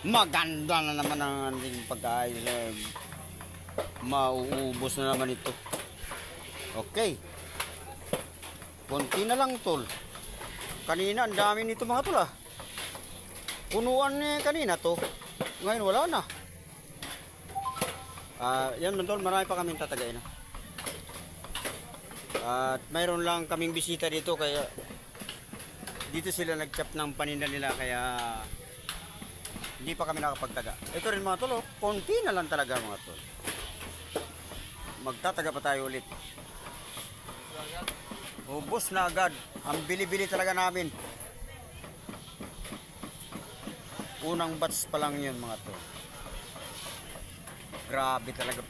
Maganda na naman ang ating pagkain. Mauubos na naman ito. Okay. Konti na lang, tol. Kanina, ang dami nito mga tol, ah. Punuan kanina to. Ngayon, wala na. Yan man, tol. Marami pa kaming tatagain. At mayroon lang kaming bisita dito, kaya dito sila nag-chop ng paninda nila, kaya hindi pa kami nakapagtaga. Ito rin mga tol, oh. Konti na lang talaga mga tol. Magtataga pa tayo ulit. Ubos na agad. Ang bili-bili talaga namin. Unang batch pa lang yun mga tol. Grabe talaga.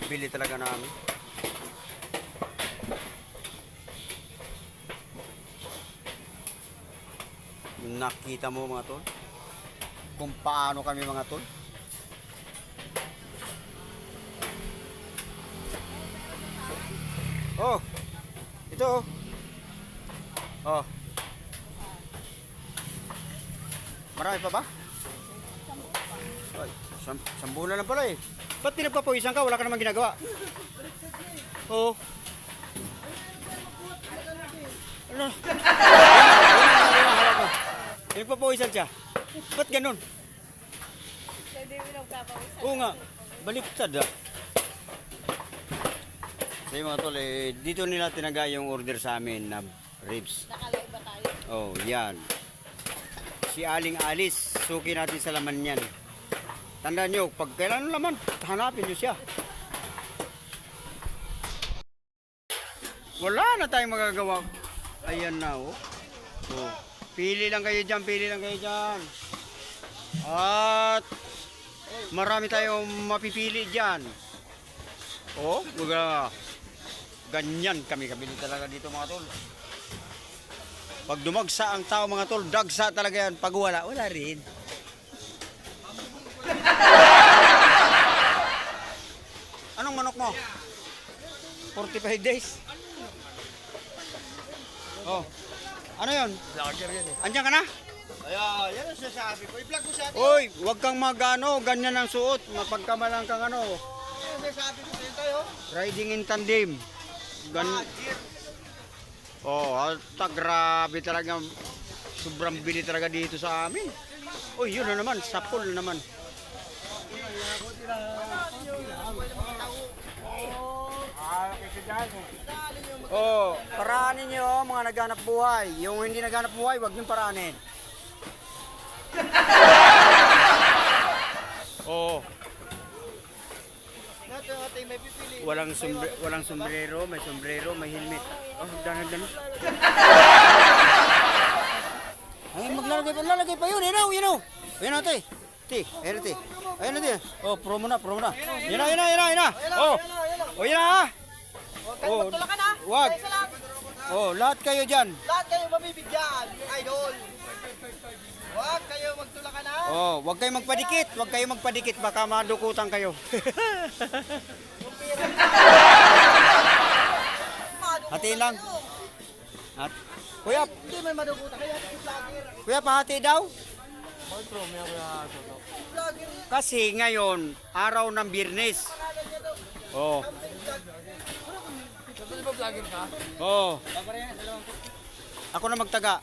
Bili talaga namin. Nakita mo mga tol kung paano kami mga tol. Oh, ito oh. Oh. Marami pa ba? Ay, sambulan na lang pala eh. Ba't pinagpapawisan ka? Wala ka namang ginagawa. Oh. Ano? Pinagpapawisan siya. Ba't ganun? Oo nga. Baliktad ah. So yung mga tol, dito nila tinaga yung order sa amin na ribs. Nakalay ba tayo? Oh, yan. Si Aling Alice, suki natin sa laman yan. Tandaan nyo, pag kailan laman, hanapin nyo siya. Wala na tayong magagawa. Ayan na oh. Oh. Pili lang kayo dyan, pili lang kayo dyan. At marami tayong mapipili dyan. Oh, ganyan kami kabili talaga dito mga tol. Pag dumagsa ang tao mga tol, dagsa talaga yan. Pag wala, wala rin. Anong manok mo? 45 days. Oh. Ano yun? Vlogger yan eh. Andiyan ka na? Ayan, yan ang sasabi ko. I-vlog ko sa atin. Oy, huwag kang magano, ganyan ang suot. Mapagkamalang kang ano. Yan ang sasabi ko sa tayo. Riding in tandem. Oh, alta, grabe talaga. Sobrang bili talaga dito sa amin. Oh, yun na naman, sapol naman. Oh, paraanin nyo mga naghanap buhay. Yung hindi naghanap buhay, wag nyo paraanin. Oh. Natin may pipili. Walang sombrero, may sombrero, may helmet. Oh, dahan-dahan. Ay, maglalagay pa yun. Yun o. Ayun ate. Ayun ate. Ayun ate. Oh, promo na. Yun na. Oh. Oh, yun na. Oh, Magtulakan ha. wag. Isa lang. Oh, lahat kayo dyan. Lahat kayo mabibigyan. Idol. Huwag kayo magtulakan ha. Oh, wag kayong magpadikit. Baka madukutan kayo. Hatiin lang. At, kuya, Hindi may madugutan. Kaya vlogger. kuya, pahati daw. Outro, may ako na soto. Vlogger. Kasi ngayon, araw ng Biyernes. Oh. Sabi ba vlogger ka? Oh. Ako na magtaga.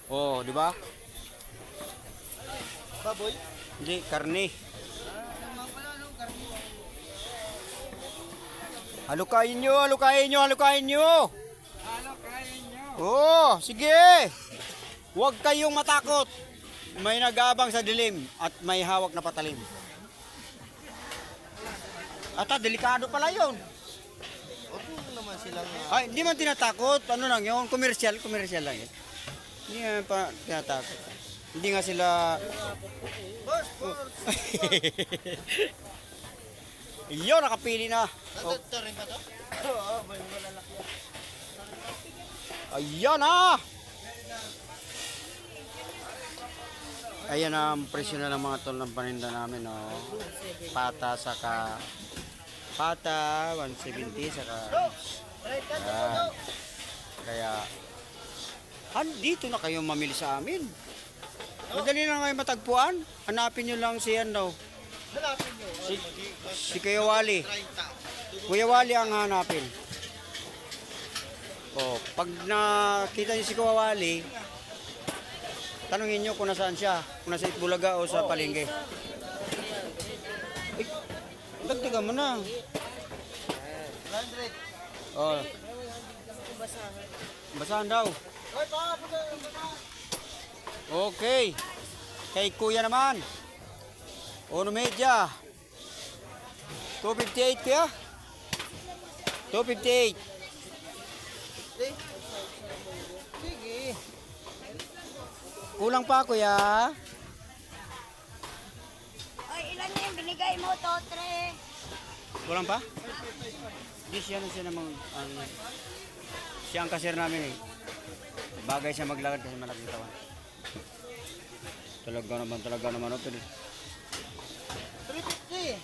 Oh, di ba? Baboy? Hindi, karne. Halukayin nyo. Oh, sige. Huwag kayong matakot. May nag-aabang sa dilim at may hawak na patalim. Delikado pala yun. Huwag naman silang... Ay, hindi man tinatakot. Ano lang yun? Commercial lang yun. Hindi nga pa tinatakot. Hindi nga sila... Boss! Yun, nakapili na. Oh. Ito rin ba to? Oo, may malalaki. Ayan na! Ayan ang presyo na ng mga tol ng paninda namin. Oh. Pata, 170, saka... Ayan. Kaya Dito na kayo mamili sa amin. Madali lang kayo matagpuan. Hanapin nyo lang si ano, Hanapin nyo. si Kuya Wally. 30. Kuya Wally ang hanapin. Oh, pag nakita niyo si Kuya Wally, tanungin nyo kung nasaan siya. Kung nasa Itbulaga o sa Palengke. Eh, dagdagan mo na. 100. Oh. Basahan daw. Hoy, pa, Okay. Kay Kuya naman. Ono medya. 258 kuya? 258. Sige. Kulang pa kuya. Ay, ilan na yung binigay mo, Totre? Kulang pa? Di siya na siya namang siya ang kasir namin eh. Bagay siya maglakad kasi malaking tawan. Talaga naman oh, pero 350.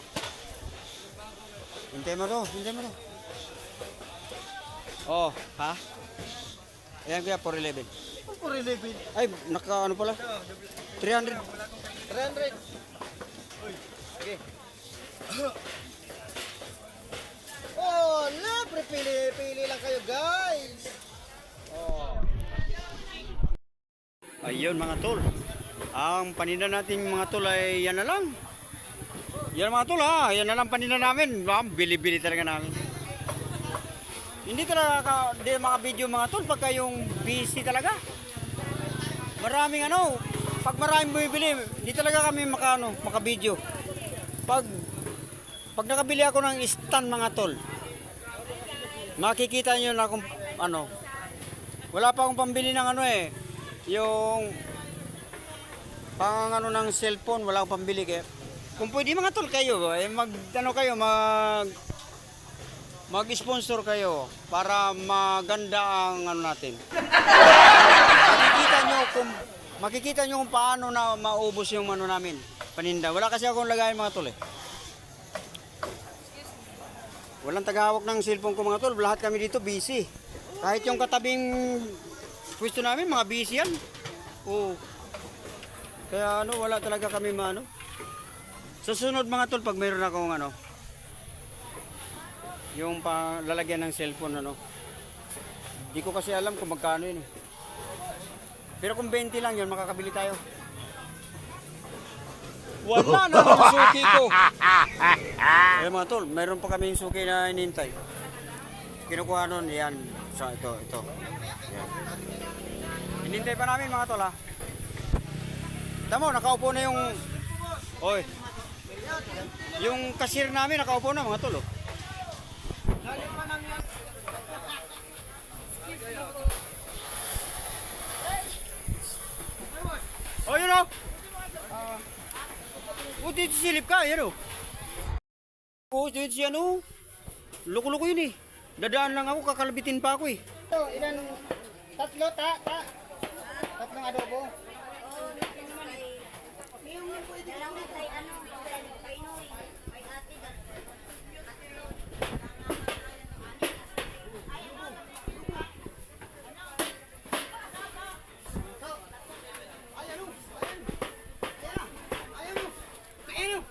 hintay mo to. Oh, ha? Ayan kuya, 411. Ang 411. Ay, naka ano pala? 300. 300. Sige. Oh, lapre, pili lang kayo, guys. Oh. Ayun mga tol. Ang paninda nating mga tol ay yan na lang. Yan mga tol ha. Yan na lang paninda namin. Bili-bili talaga namin. Hindi talaga di maka-video mga tol pagka yung busy talaga. Maraming ano. Pag maraming bumibili, hindi talaga kami maka-video. Pag nakabili ako ng stand mga tol, makikita nyo na kung ano. Wala pa akong pambili ng ano eh. Yung pang ano ng cellphone, wala akong pambili kaya. Kung pwede mga tol kayo, mag-sponsor kayo para maganda ang ano natin. Makikita nyo kung paano na maubos yung ano namin, paninda. Wala kasi akong lagayan mga tol eh. Walang tagahawak ng cellphone ko mga tol, lahat kami dito busy. Kahit yung katabing pwesto namin, mga busy yan. Oo. Kaya ano, wala talaga kami maano. Susunod mga tol, pag mayroon akong ano, yung lalagyan ng cellphone ano. Hindi ko kasi alam kung magkano yun eh. Pero kung 20 lang yun, makakabili tayo. Wala na yung suki ko. Eh mga tol, mayroon pa kami yung suki na inintay. Kinukuha nun, yan. So, ito. Yan. Inintay pa namin mga tol ha. Tamo, nakaupo na yung... Oy. Yung cashier namin nakaupo na mga tol oh. Oh, yun oh. Dito silip ka, yan oh. Dito siya no. Loko-loko yun eh. Dadaan lang ako, kakalabitin pa ako eh. Ito, ilan? Tatlo, tatlong adobo. Dalawang tay, ano, Pinoy. May ate na. Ayun.